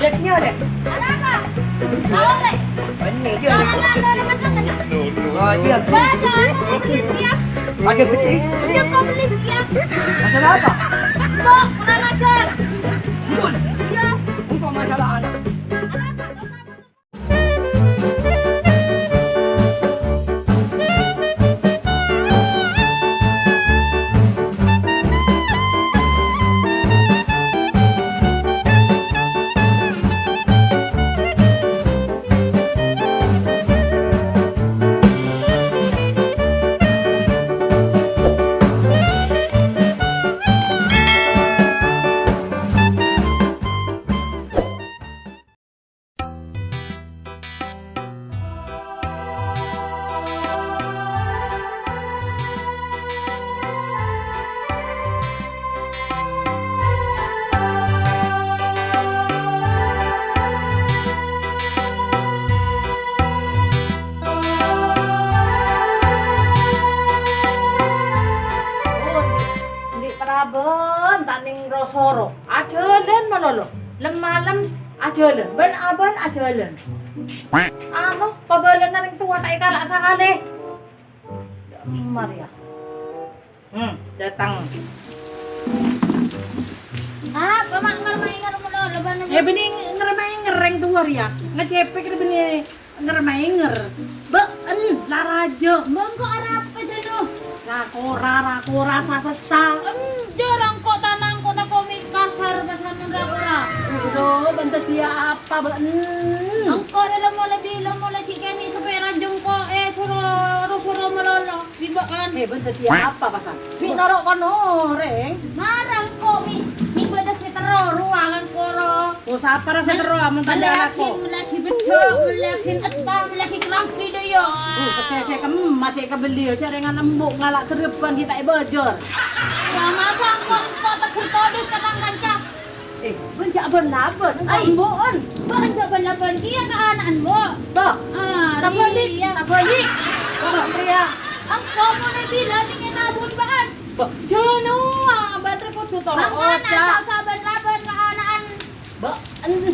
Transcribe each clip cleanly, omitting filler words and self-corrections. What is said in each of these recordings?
Lihatnya deh. Ada apa? Oleh. Ini dia. No. Dia. Baca aku beli siap. Ada peti. Dia kau beli siap. Masalah apa? Kok kurang ajar. Betul. Iya. Apa masalah anak? Ada apa? Ben taning rosoro ajalan manolo lemalem ajalan ben aban ajalan anu pabalan ning tua tak kalak sakale Maria datang apa mak ngermain manolo ban ya bini ngermain ngereng tua ria ngecepek bini ngermain nger ben larajo monggo arep jeno rakora sasa jarang kok tanang kota komik kasar pasanan rakora aduh bentar dia apa engko dalam mo lagi kani supaya ranjung ko suruh melolo bibaan bentar dia apa pasan mi norok kono reng marang ko mi beda setero ruangan koro siapa rasa setero amun tanda aku melaki betul melaki etah melaki kelampi deyo kesese kamu masih kebeli carengan embuk ngalak ke depan kita bojor ya masa kok tak kutodus kadang kancah bencak benaben embuan bencak benaben kia ke anak embuk tak balik Ria engkau mau bilang ingin nabun baan jenuh abad repot sutor angkan saban-saban ke anak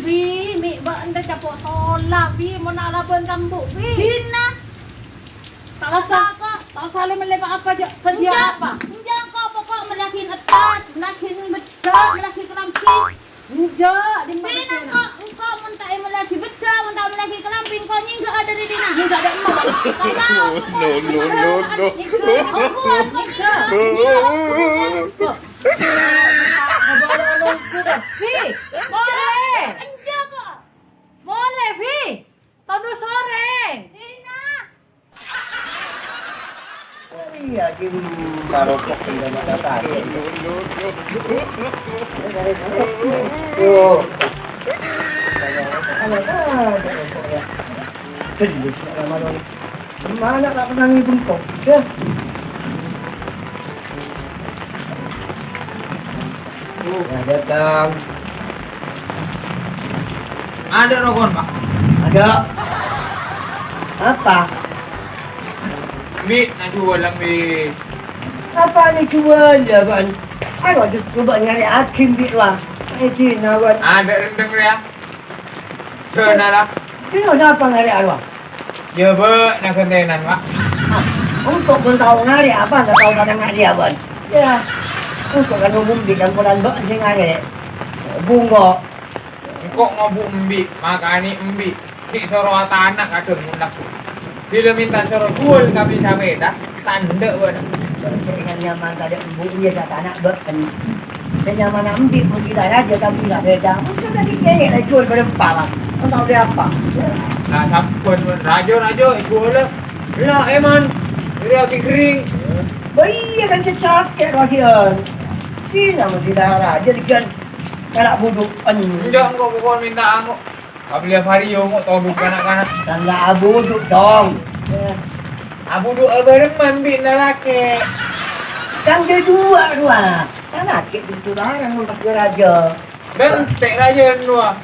Vi, mi ba anda capok tolak Vi, mau nak laban kambuk Vi. Hina. Tak salah melepak apa kerja apa? Enjak kau pokok melakin atas, melakin bedah, melakin kelampi. Enjak, di mana? Hina kau mentai melaki bedah, mentai melaki kelampi, kau nyingga ada di dina. Enggak ada emak. No. Vi, boleh. Enjak kok. Boleh Vi. Tadu sore. Hina. Iya, kim barokok tidak ada tadi. Oh. Mana tak pernah ngibungkok? Ya. Datang. Ada rokok Pak? Ada. Apa? Bi, nak jual lang Bi. Apa ni jual ya kan? Ayo coba nyari hakim bi lah. Ini nawan. Ada rendeng ya? Sana lah. Ini apa nyari arwah? Ya be, nak kontenan Pak. Untuk pun tahu ngari apa nggak tahu kadang ngari apa? Ya. Untuk kan umum di kan pulang bak sing ngari. Bungo. Kok ngobu embi, makani embi. Di soro anak kadang mundak. Bila minta soro jual kami sampai dah tanda benar. Dengan nyaman kada embu dia kata anak beken. Dan nyaman ambil pun kita aja tapi nggak beda. Mungkin tadi kene lah jual berempat lah. Kau tahu dia apa? Nah, sampun rajo jual lah. Lah eman, ini lagi kering. Bayi kan cecak bagian. Tidak mau tidak aja kan. Kalau buduk Enggak, kok pokok minta angko. Kabel vario kok tahu kanak-kanak. dan nggak buduk dong. Abu doa bareng mandi nalake. Kan dia dua. Kan akik itu yang mau pakai raja. Dan tek raja dua.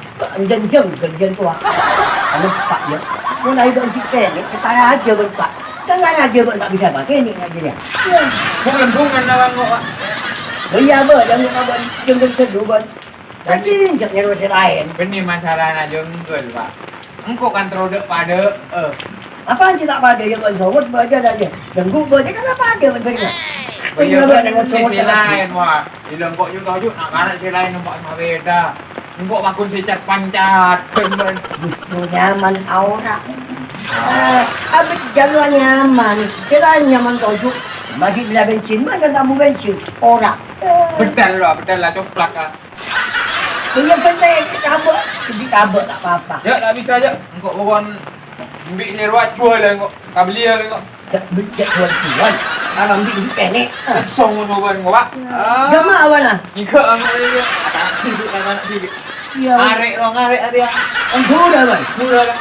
Jeng kerja tua. Kalau pak ya. Mau naik dong kita ni kita aja berpak. Kan aja ber tak bisa pakai ni aja dia. Bukan bungan nawang kok. Iya ber jangan kawan jeng kedua. Kecil injaknya masih lain. Benih masalah na jengkel, Pak. Engkau kan terodek pada, Apaan sih tak pada yang kau sawut baca aja. Dengku baca kan apa ada bener. Iya kan si lain, wah. Di lengkok juga nak karat si lain nampak sama beda. Engkau bakun si cat pancat, bener. Justru nyaman aura. Abis jalur nyaman. Selain nyaman tojuk. Bagi bila bensin, mana kamu bensin? Ora. Bedal lah coplak ah. Yang penting kabel, di kabel tak apa-apa. Ya tak bisa aja. Engkau bukan ambil seruat jual lah engkau. Kabelia lah engkau. Tak jual-jual. Orang di kenek. Kesong ngoban engkau, Pak. Gama awal lah. Ika angkat dia. Tak hidup lah anak sikit. Iya. Arek dia. Enggak lah. Mula lah.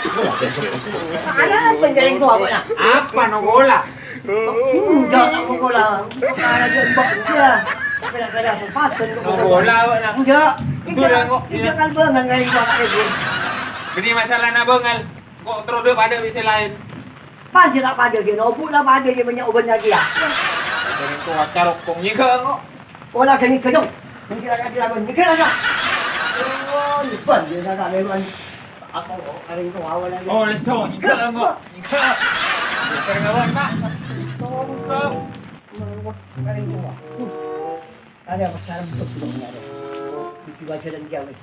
Ada apa yang kau awal lah? Apa no bola? Enggak nak bola. Ada jembak dia. Tapi nak kena sepatun No bola awak nak. Enggak. Betul lah kau. Jangan bangan kali kau nak dia. Ini masalah na bengal. Kok terode pada bisa lain. Panci tak pada dia. Nobuk lah pada dia banyak ubannya dia. Jadi kau carok kong nyika kau. Olah kini kedong. Mungkin akan dilakukan. Ni kena. Oh, ni pun dia dah lewat. Aku hari itu awal lagi. Oh, lesong nyika kau. Nyika. Bukan kawan, Pak. Kau. Hari itu. Ada pasal untuk sudah ada. Di baca dan jauh.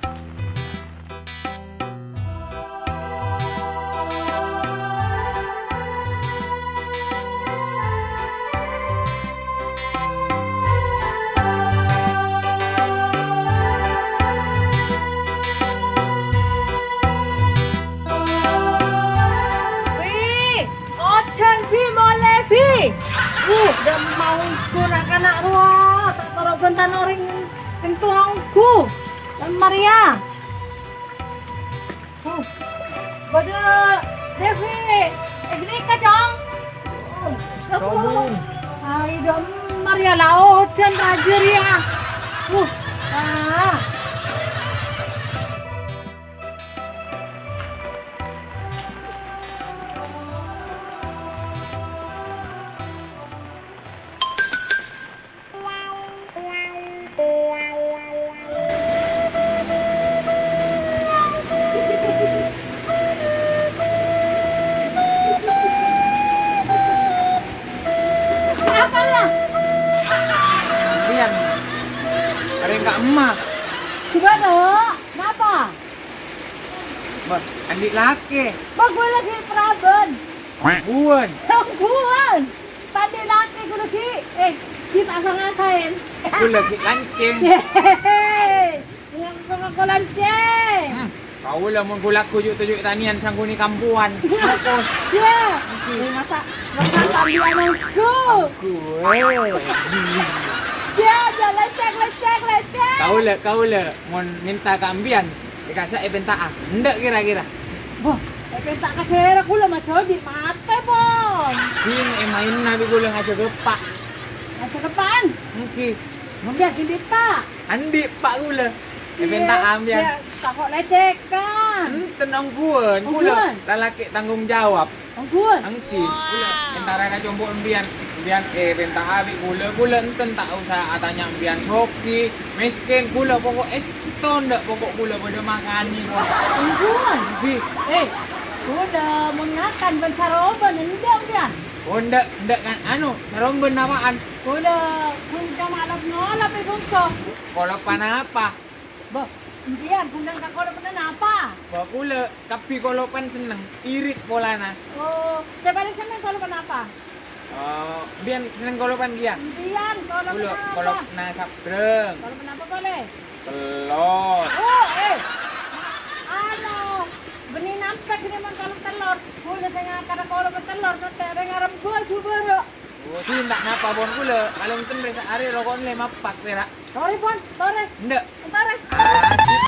Dah mau anak ruah, tak taruh bentan orang yang tuangku. Dan Maria. Pada Devi, ini kacang. Sobung. Hai dong Maria lao chen raja ya. Ah. Emak. Gimana? Kenapa? Adik laki. Bang gue lagi peraban. Buan. Tangguhan. Tadi laki gue lagi. Kita ngasain. Aku lagi lancing. Hehehe. Yang aku lancing. Kau lah menggulak tujuk-tujuk tanian sangguni kampuan. Fokus. Ya. Masa tadi anakku. Ya, lecek. Kau lah mau minta kambian. Dikasih eventa ah. Ndak kira-kira. Boh, eventa kasih aku lah macam di mata pon. Jin main nabi gula ngaco gepak. Ngaco kepan? Mungkin. Ngambil gini pak. Andi pak gula. Eventa ambian. Ya, tak kok lecek kan. Tenang buan. Gula. Lalaki tanggung jawab. Angkut. Angki. Gula. Entara ka jombo ambian. Ambian eventa abi gula enten tak usah tanya ambian soki. Miskin gula pokok eston ndak pokok gula pada makani kok. Angkut. Gue udah mengakan bencaroban enggak ambian. Oh ndak kan anu, saromben apaan? Gue udah kunca malam nolap bungko. Kolopan apa? Bah, ambian kundang kak kolopan apa? Bawa gula, tapi kolopan seneng, irit polana. Oh, saya balik seneng kolopan apa? Bian seneng kolopan dia. Ambian kolopan Gula, apa? kolopna sabreng. Kolopan apa boleh? Telur. Oh, ano, benih nampak ini man kalau telur. Gula saya ngakar kalau telur, nanti ada ngaram gua coba. Oh, tindak napa bon gula, kalau enten berasa hari rokok 54 perak. Sorry pon, sorry. Ndak. Sorry. Asik.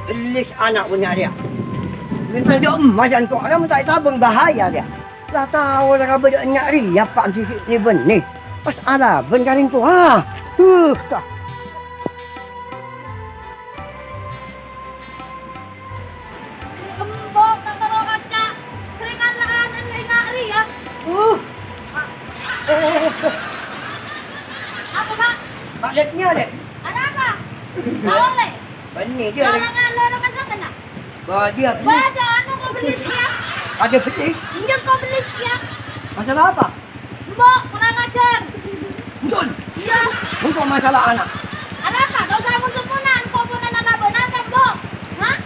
Belis anak punya dia. Minta dia macam tu. Orang tak tahu bahaya dia. Lah tahu lah kabar dia nyak ri. Apa sikit ni benih. Pas ada bengaring tu. Kah. Gembok tak taruh kaca. Seringan lah anak ngari ya. Baliknya deh. Anak apa? Boleh. Benih dia. Larangan apa kena? Bah dia. Baca anu kau beli dia. Ada petis. Injak kau beli dia. Masalah apa? Mbok kurang ajar. Betul. Iya. Untuk masalah anak. Anak apa? Kau sama semunan. Kau pun anak benar kan, Mbok? Hah?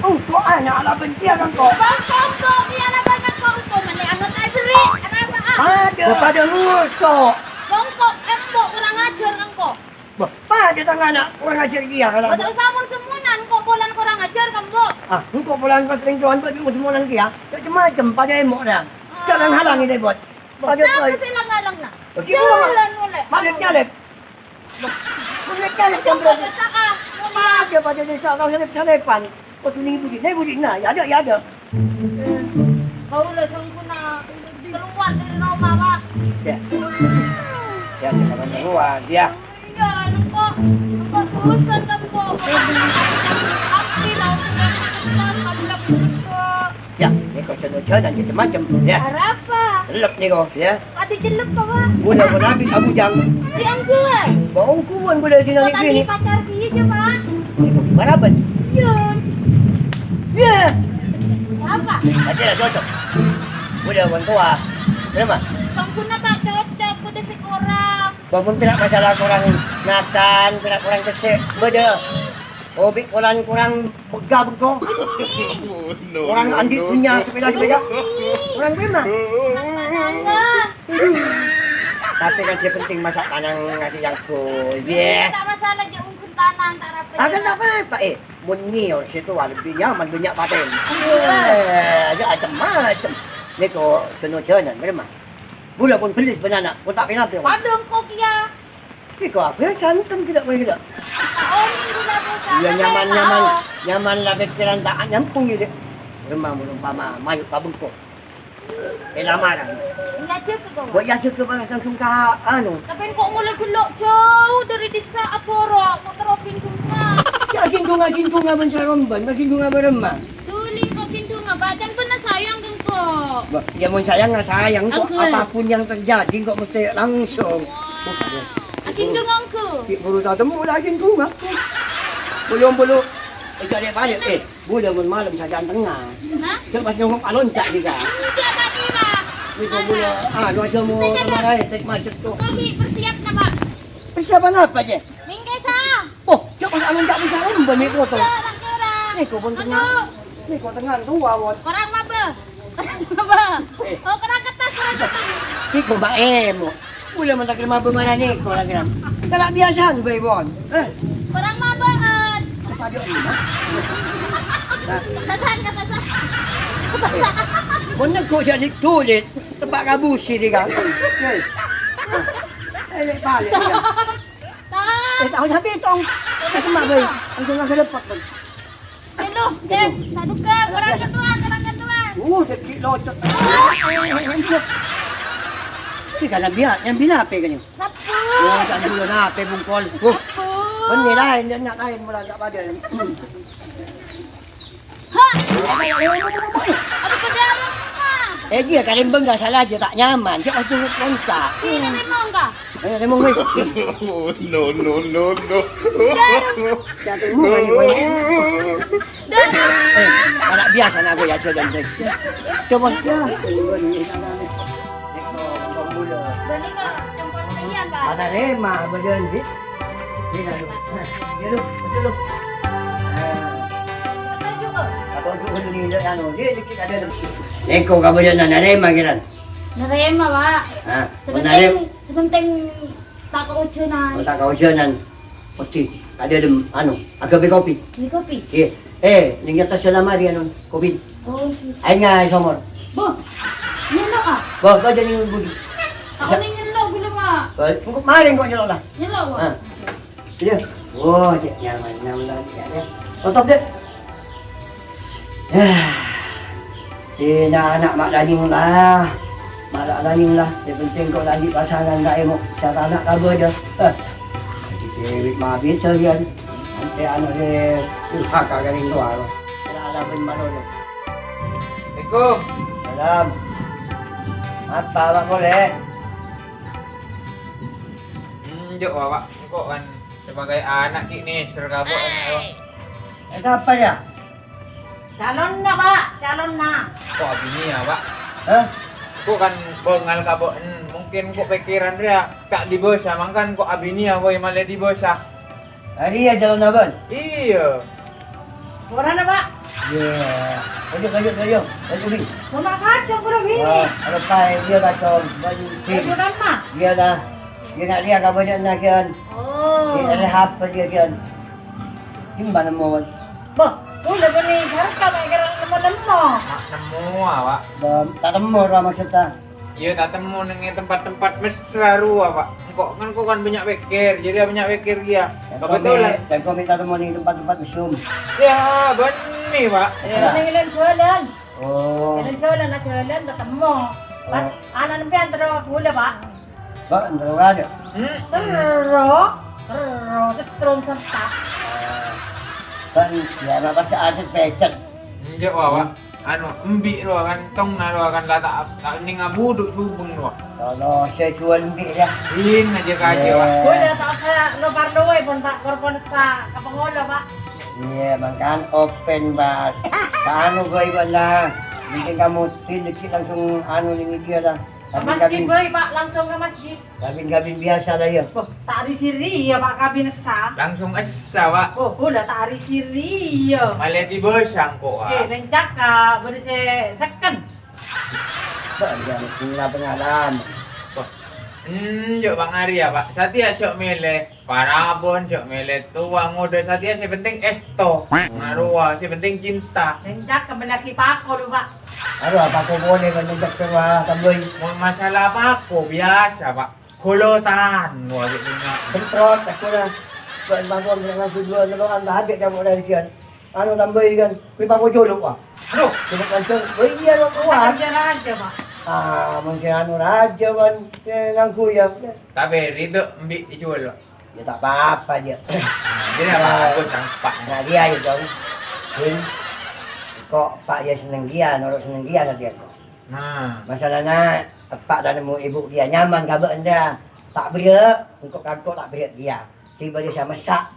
Untuk anak lah bentia kan kau. Kau dia lah banyak kau untuk mana anak ai beri. Anak apa? Ada. Kepada rusuk. Bongkok, Mbok kurang ajar kan kau. Bapak dia tangan anak orang ajar dia kalau. Kau tak sama semunan. Kau bulan kurang ajar kan, Mbok? Ah, engkau pulang kau sering tuan buat semua orang dia. Macam-macam pada emok dah. Jangan halangi dia buat. Pada Sama apa? silang-alang nak. Jalan boleh. Baliknya deh. Baliknya deh Kau jam pada saat. ada pada desa kau selepan. Kau tuning budi, ni budi na, ya ada. Kau lah sangkuna keluar dari rumah, Pak. Ya. Ya, jangan keluar dia. Iya, kok bosan kan kok. Api lah, kamu dah pintar. Ya, ni kau cenut-cenut dan macam-macam. Ya. Apa? Lep ni kau, ya. Ada jelek kau, Pak. Mula kau nak ambil Abu Jang. Yang gue. Bau kuan boleh di Kau negeri tadi ni. pacar dia je, Pak. Ni kau gimana ben? Yun. Ya. Apa? Tadi dah cocok. Mula kau tua. Kenapa? Sangkuna tak cocok pada seorang. Bangun pihak masalah kurang ngatan, pihak kurang kesek. Beda. Obik kurang begah-begah. Orang andi punya sepeda-sepeda. Orang terima. Nana. Tapi kan yang penting masak tanang ngasih yang cool. Yeah. Tak masalah je ungkun tanah tak apa. Akan tak apa-apa. Bunyi orang situ lebih nyaman banyak paten. Ada macam-macam. Ni kau cenut-cenut, memang. Budak pun pelis benar pun tak kenapa. Padang kau kia. Ni kau apa? Santan tidak boleh tidak. Oh, ni guna bosan. Ya nyaman lah pikiran tak nyampung gitu. Memang belum pama mayu kabengkok. Lamaran. Nak cek kau. Buat ya cek langsung sungka anu. Tapi kau mulai gelok jauh dari desa Atoro. Kau teropin rumah. Ya kintunga bencaromban, kintunga beremah. Tuling kau kintunga. Badan pernah sayang kan kau. Ya mun sayang nggak sayang kok Uncle. apapun yang terjadi kok mesti langsung. Kintunga kau. Berusaha temu lah kintunga. Belum. Jadi balik budak mun malam saja tengah. Hah? Dia pas nyongok aloncat juga. Tidak tadi lah. Ni kau budak dua jam kemarin tek macet tu. Kau bersiap nama. Persiapan apa je? Minggai sah. Oh, dia pas aloncat bencaromban ni potong. Ya, tak kira. Ni kau pun tengah. Ni kau tengah tua won. Korang apa? Oh, korang ketas. Ni kau bae mo. Mula man tak terima bemana ni kau lagi kan. Kalau biasaan gue bon. Korang apa? Pada Katasan. Mana kau jadi tulis tempat kabusi dia kan. Balik dia. Tak. Tahu habis tong. Semua baik. Langsung ke depan. Hello, Dek. Saduka, korang ketuan. Dah kilo locot. Si kana biar, yang bila apa kan ni? Sapu. Oh, tak dulu na apa bungkol. Oh, ini lain, dia nak lain mula tak pada. Ha. Ada kedaran. Dia kalimbang dah salah je tak nyaman. Cak tu loncat. Ini memang kah? Memang wei. No. Cak tu mu kan wei. Anak biasa nak aku ya jalan tu. Coba ya. Bani ka campur sayan ba? Ada lema badan ni. Ni lalu. Dia lu, betul lu. Betul juga. Atau tu ni dia anu, dia dikit ada. Eko ka badan na lema kiran. Narema ba? Ha. Benar. Sebenting tak kaucenan. Tak kau jalan. Pasti ada dem anu, agak kopi. Ni kopi. Ni kata selama dia anu kopi. Oh. Ai ngai somor. Bo. Nyelo ah. Kau jadi budi. Ako ni nyelo gula ma. Kau maring kau jalan lah. Nyelo Ha. ah. Dia. Oh, dia nyaman lagi ya. Tutup dia. Anak mak daning lah. Mak daning lah. Yang penting kau lagi pasangan tak emok. Cara anak kabar dia. Jadi mabit saja. Nanti anu dia silaka garing luar. Ada pun malu. Assalamualaikum. Salam. Apa abang boleh? Enjuk Pak. Kok kan sebagai anak nih sergabut Pak. Apa ya? Calon na Pak, calon na. Kok bini ya Pak? Hah? Kok kan bengal kabut mungkin kok pikiran dia tak dibosa mangkan kok abini ya boy malah dibosa. Hari ya jalan abang. Iya. Murah na Pak. Ya. Kajut. Bi. Mama kacang pura gini. Ada pai dia kacau baju pink. Baju nama. Dia dah. Dia nak lihat apa dia nak kian. Oh. Dia ada apa dia kian. Gimana mau? Bah, udah bani sarka mai gerak nemo-nemo. Mak nemu Pak. Tak temu orang maksudnya. Iya tak temu nang tempat-tempat mesra rua Pak. Kok kan banyak pikir, jadi banyak pikir dia. Kebetulan. Dan kau minta temu di tempat-tempat mesum. Ya, benih Pak. Ya. Ilan jalan. Oh. Ilan jalan na jalan ketemu. Pas anak nempe antara gula Pak. Ba, enggak ada. Terus setrum sentak. Kan siapa pasti ada pecet. Enggak Pak. Anu embi doa kan tong na doa kan lah tak ning abuduk hubung doa. Kalau saya jual lebih dah. In aja kaje Pak. Gula tak saya lopar doy pun tak korpon sa kapangolo Pak. Iya, makan open bas. Anu kau iban lah. Mungkin kamu dikit langsung anu ini dia dah. Ke masjid boy Pak, langsung ke masjid. Kabin biasa dah ya. Oh, tak hari siri ya Pak kabin sa. Langsung esa Pak. Oh, gula tak hari siri ya. Malah dibosang kok. Lencak ka, boleh saya second. Ba, dia punya pengalaman. Jok Bang Arya Pak. Satia cok mele parabon cok mele tua ngode satia si penting esto. Narua si penting cinta. Lencak ka melaki pako lu Pak. Aduh, apa kau boleh menunjuk ke bawah tambah. Mau masalah apa aku biasa Pak. Kulotan wah gitu nya. Semprot aku dah. Buat bangun dengan tujuan kalau anda habis kamu dari kian. Anu tambah kan, kui bangun jolok ah. Aduh, Cuma kancing, iya lo kuat. Ajar aja Pak. Ah, mungkin anu raja kan, nang kuyang. tapi itu embi dijual Pak. Ya tak apa-apa dia. Jadi apa aku campak. Nah dia ya dong. Kok Pak dia seneng dia, nurut seneng dia lah dia kok. Nah, Masalahnya Pak dah nemu ibu dia nyaman kabar anda. Tak berat, untuk kakak tak berat dia. Tiba dia sama masak.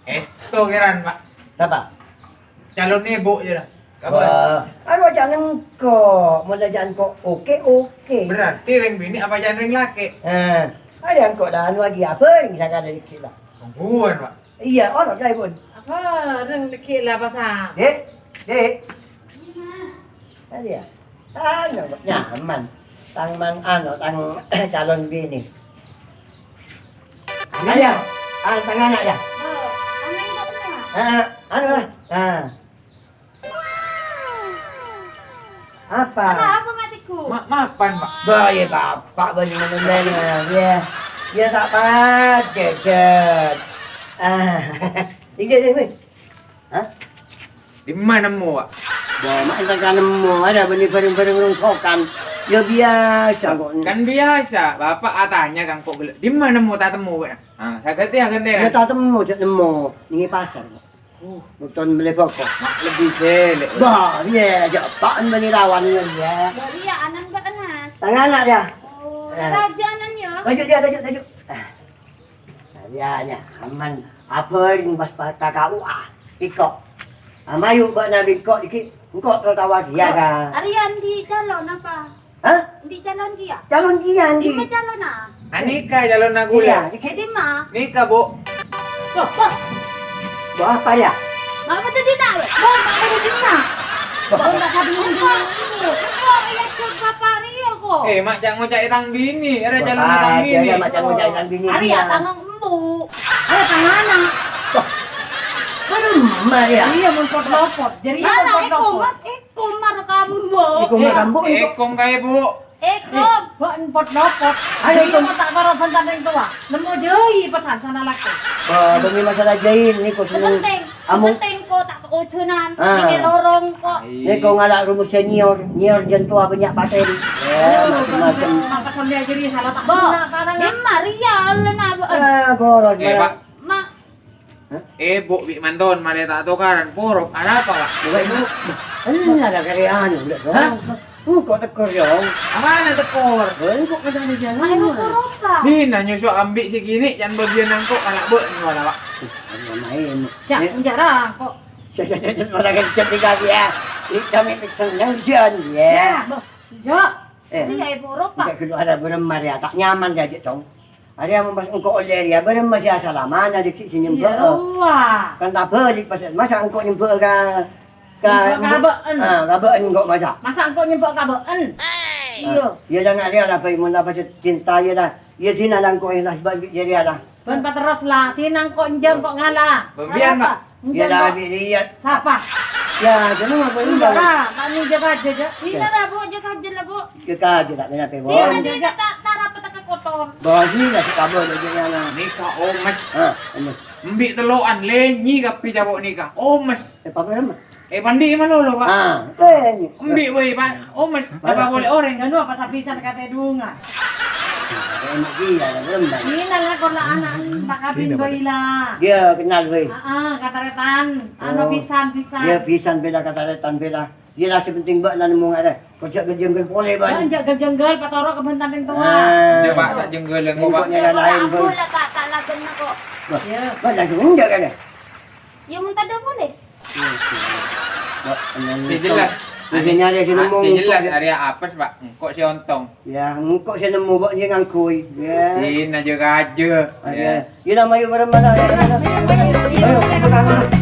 esto kiran Pak. Kenapa? Calon ibu je lah. Kabar. Wah, aduh jangan kok, mula jangan kok oke. Berarti ring bini apa jangan ring laki? Ada yang kok dah anu lagi apa yang saya dari kecil lah. Tungguan Pak. Iya, orang kaya pun. Apa reng dikit lah pasang. Dek. Ada ya? Anu, nyaman. Tang calon bini. Ada? Tang anak ya? Anu lah. Apa? Apa matiku? Mapan Pak. Baik bapak beri menunda ya. Ya tak pakai cet. Ini. Hah? Di mana mu Pak? Bawa mak tak nemu ada beli bareng-bareng rongsokan. Ya biasa kok. Kan biasa, bapak tanya kang kok di mana mu tak temu Pak? Ah, ganti. Ya tak temu cet nemu. Ini pasar. Bukan beli pokok. Mak lebih selek. Bah, ya, pak beli rawan ya. Dari ya anan buat anan. Tangan anak dia. Oh, raja anan ya. Tajuk. Ya, aman. Apa yang pas kakak ikut. Mayu buat nabi kok dikit. Engkau tertawa dia kan. Arian di calon apa? Hah? Di calon dia. Calon dia Di di. mana calon ah? Anika calon aku Iya, ya. dikit. Di mana? Nika Bu. Buat apa ya? Mak betul di nak. Bang, mak betul di nak. Bang tak sabi ini. Kok ya coba Rio kok. Mak jangan ngocak tang bini, ada calon tang bini. Dia macam ngejaikan bini Ari dia. ya tangan embu. Ada tangan anak. Rumah dia. Iya mumpot lopot. Jadi Mana mumpot Eko lopot. mas Eko mar kamu bo. Ikut makan bu. Ekom kayak Bu. Eko. Bak mumpot lopot. Ada Jadi itu. mau tak karo bentar yang tua. Nemu jei pesan sana laki. Demi masalah jain ni kau seneng. Sepenting. Amu. Sepenting kok tak keucunan. Ah. Di lorong kok. Ni kau ngalak rumus senior jentua banyak paten. Ya, macam-macam. Maka sambil jadi salah tak Bo. guna kadang. Di Maria na bo. Boros. Pak. Mak Bu Bik Manton, malah tak tukaran. Puruk, ada apa Pak? Bukan itu. Ada kerjaan. Hah? Kok tekor dong? Mana tekor? Kok kena di jalan? Main Eropa. Ni nanya so ambil si gini jangan bagian nangkok anak be ngolah pak. Ada main. Cak, penjara kok. Saya orang kecil tiga dia. Kami senang jalan Ya, ya. Bo. Jo. Itu ya ibu Eropa. Tidak kedua ada beremar ya, tak nyaman jadi cong. Ada yang membahas engkau oleh dia beremar si asal mana di sini Ya, ruah. kan tak pelik pasal masa engkau nyempel ka Kabean. kabean engkau masa. Masa engkau nyebok kabean? Iya. Dia dah nak dia lah pergi mun apa cinta dia dah. Dia tina lang ko yang sebab dia dah. Ben terus lah, tinang kok njam kok ngalah. Pembian, Pak. Dia dah habis lihat. Siapa? Ya, jangan apa ini Enggak dah. lah, kami jaga aja. Tidak lah bu, jaga aja lah bu. Kita tidak kena pe Tidak bon. tidak tak rapat tak kotor. Bagi lah si kabel dia yang. Nikah omes. Emas. Mbik teloan lenyi kapi jabok nikah. Omes. Apa beremar? Pandi mana lo pak? Ni. Mbik wei pak. Omes. Apa boleh orang? Jangan apa sapisan kata dunga. Enak dia lah beremar. Ini lah kalau anak tak kabin baila. Dia kenal weh. Kata retan, anu Oh. pisan. Dia pisan bela kata retan bela. Dia lah sepenting buat lah nemu ada. Kocak kerja boleh ban. Enjak jenggal patoro kebentan yang tua. Coba tak jenggel yang pak. Pokoknya dah lain Aku pun. lah kak tak lagen aku. Ya. Kau langsung undak kan? Ya minta dah boleh. Si jelas. Biasanya dia sini nemu. Si jelas area apes pak. Kok si ontong. Ya, engkau saya nemu buat dia ngangkui. Ya. Sin aja raja. Ada. Dia nama you beremana. Ayo, pegang.